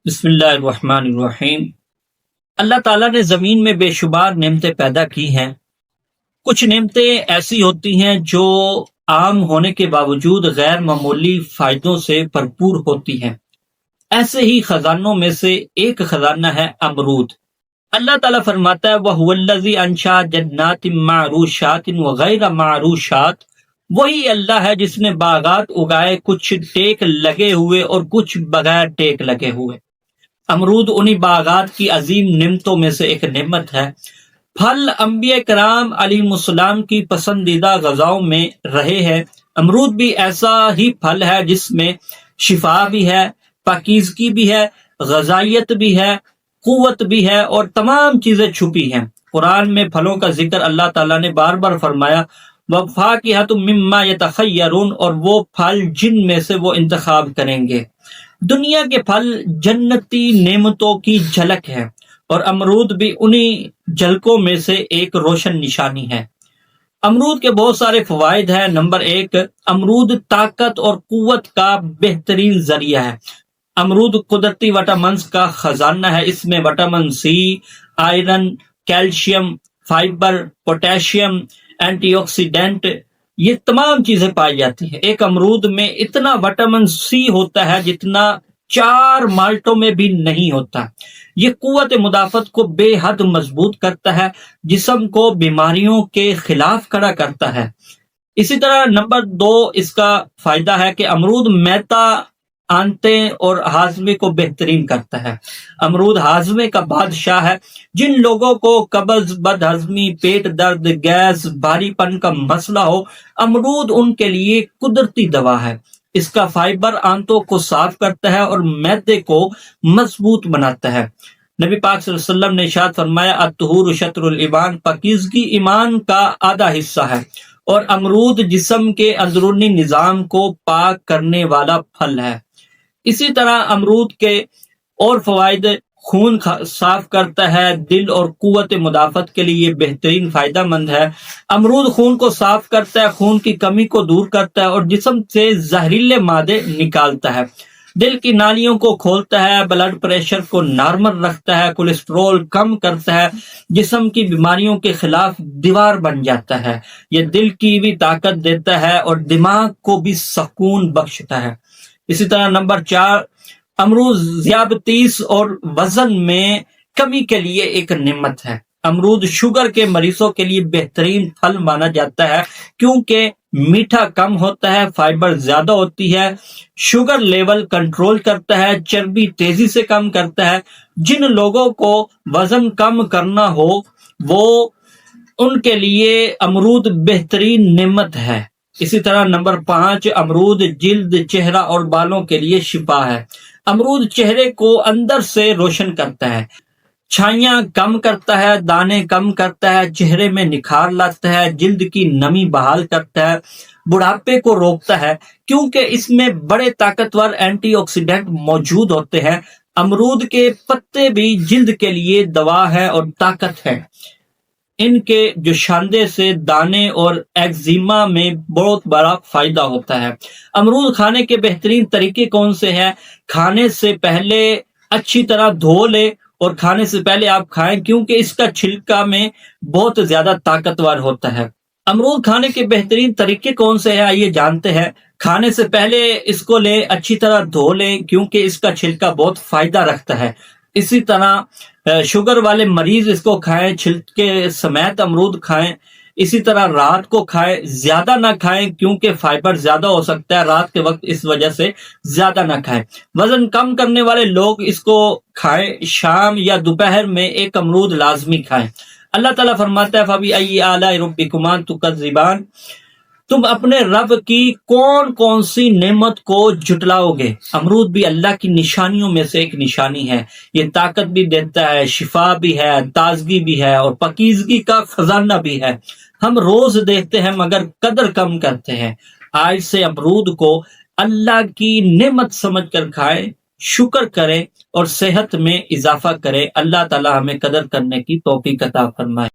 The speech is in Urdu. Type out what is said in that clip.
بسم اللہ الرحمن الرحیم۔ اللہ تعالیٰ نے زمین میں بے شمار نعمتیں پیدا کی ہیں۔ کچھ نعمتیں ایسی ہوتی ہیں جو عام ہونے کے باوجود غیر معمولی فائدوں سے بھرپور ہوتی ہیں۔ ایسے ہی خزانوں میں سے ایک خزانہ ہے امرود۔ اللہ تعالیٰ فرماتا ہے وَهُوَ الَّذِي أَنشَأَ جَنَّاتٍ مَّعْرُوشَاتٍ وَغَيْرَ مَعْرُوشَاتٍ، وہی اللہ ہے جس نے باغات اگائے، کچھ ٹیک لگے ہوئے اور کچھ بغیر ٹیک لگے ہوئے۔ امرود انہی باغات کی عظیم نعمتوں میں سے ایک نعمت ہے۔ پھل انبیاء کرام علیہ السلام کی پسندیدہ غذاؤں میں رہے ہیں۔ امرود بھی ایسا ہی پھل ہے جس میں شفا بھی ہے، پاکیزگی بھی ہے، غذائیت بھی ہے، قوت بھی ہے اور تمام چیزیں چھپی ہیں۔ قرآن میں پھلوں کا ذکر اللہ تعالیٰ نے بار بار فرمایا وَفَاكِهَةٌ مِّمَّا يَتَخَيَّرُونَ، اور وہ پھل جن میں سے وہ انتخاب کریں گے۔ دنیا کے پھل جنتی نعمتوں کی جھلک ہے اور امرود بھی انہی جھلکوں میں سے ایک روشن نشانی ہے۔ امرود کے بہت سارے فوائد ہیں۔ نمبر 1، امرود طاقت اور قوت کا بہترین ذریعہ ہے۔ امرود قدرتی وٹامنز کا خزانہ ہے۔ اس میں vitamin C, iron, calcium, fibre, potassium, antioxidant, یہ تمام چیزیں پائی جاتی ہیں۔ ایک امرود میں اتنا وٹامن سی ہوتا ہے جتنا 4 مالٹوں میں بھی نہیں ہوتا۔ یہ قوت مدافعت کو بے حد مضبوط کرتا ہے، جسم کو بیماریوں کے خلاف کھڑا کرتا ہے۔ اسی طرح نمبر 2 اس کا فائدہ ہے کہ امرود میدا، آنتیں اور ہاضمے کو بہترین کرتا ہے۔ امرود ہاضمے کا بادشاہ ہے۔ جن لوگوں کو قبض، بد ہضمی، پیٹ درد، گیس، بھاری پن کا مسئلہ ہو، امرود ان کے لیے قدرتی دوا ہے۔ اس کا فائبر آنتوں کو صاف کرتا ہے اور معدے کو مضبوط بناتا ہے۔ نبی پاک صلی اللہ علیہ وسلم نے ارشاد فرمایا الطہور شطر الایمان، پاکیزگی ایمان کا آدھا حصہ ہے، اور امرود جسم کے اندرونی نظام کو پاک کرنے والا پھل ہے۔ اسی طرح امرود کے اور فوائد، خون صاف کرتا ہے، دل اور قوت مدافعت کے لیے بہترین فائدہ مند ہے۔ امرود خون کو صاف کرتا ہے، خون کی کمی کو دور کرتا ہے اور جسم سے زہریلے مادے نکالتا ہے۔ دل کی نالیوں کو کھولتا ہے، بلڈ پریشر کو نارمل رکھتا ہے، کولیسٹرول کم کرتا ہے، جسم کی بیماریوں کے خلاف دیوار بن جاتا ہے۔ یہ دل کی بھی طاقت دیتا ہے اور دماغ کو بھی سکون بخشتا ہے۔ اسی طرح نمبر 4، امرود ذیابطیس اور وزن میں کمی کے لیے ایک نعمت ہے۔ امرود شوگر کے مریضوں کے لیے بہترین پھل مانا جاتا ہے کیونکہ میٹھا کم ہوتا ہے، فائبر زیادہ ہوتی ہے، شوگر لیول کنٹرول کرتا ہے، چربی تیزی سے کم کرتا ہے۔ جن لوگوں کو وزن کم کرنا ہو وہ ان کے لیے امرود بہترین نعمت ہے۔ اسی طرح نمبر 5، امرود جلد، چہرہ اور بالوں کے لیے شفا ہے۔ امرود چہرے کو اندر سے روشن کرتا ہے، چھائیاں کم کرتا ہے، دانے کم کرتا ہے، چہرے میں نکھار لاتا ہے، جلد کی نمی بحال کرتا ہے، بڑھاپے کو روکتا ہے کیونکہ اس میں بڑے طاقتور اینٹی آکسیڈنٹ موجود ہوتے ہیں۔ امرود کے پتے بھی جلد کے لیے دوا ہے اور طاقت ہے۔ ان کے جوشاندے سے دانے اور ایگزیما میں بہت بڑا فائدہ ہوتا ہے۔ امرود کھانے کے بہترین طریقے کون سے ہیں؟ کھانے سے پہلے اچھی طرح دھو لے اور کھانے سے پہلے آپ کھائیں کیونکہ اس کا چھلکا میں بہت زیادہ طاقتور ہوتا ہے۔ امرود کھانے کے بہترین طریقے کون سے ہیں آئیے جانتے ہیں۔ کھانے سے پہلے اس کو لے، اچھی طرح دھو لیں کیونکہ اس کا چھلکا بہت فائدہ رکھتا ہے۔ اسی طرح شوگر والے مریض اس کو کھائیں، چھلکے سمیت امرود کھائیں۔ اسی طرح رات کو کھائیں، زیادہ نہ کھائیں کیونکہ فائبر زیادہ ہو سکتا ہے رات کے وقت، اس وجہ سے زیادہ نہ کھائیں۔ وزن کم کرنے والے لوگ اس کو کھائیں، شام یا دوپہر میں ایک امرود لازمی کھائیں۔ اللہ تعالیٰ فرماتا ہے فَبِأَيِّ آلَاءِ رَبِّكُمَا تُكَذِّبَانِ، تم اپنے رب کی کون کون سی نعمت کو جھٹلاؤ گے؟ امرود بھی اللہ کی نشانیوں میں سے ایک نشانی ہے۔ یہ طاقت بھی دیتا ہے، شفا بھی ہے، تازگی بھی ہے اور پاکیزگی کا خزانہ بھی ہے۔ ہم روز دیکھتے ہیں مگر قدر کم کرتے ہیں۔ آج سے امرود کو اللہ کی نعمت سمجھ کر کھائیں، شکر کریں اور صحت میں اضافہ کریں۔ اللہ تعالی ہمیں قدر کرنے کی توفیق عطا فرمائے۔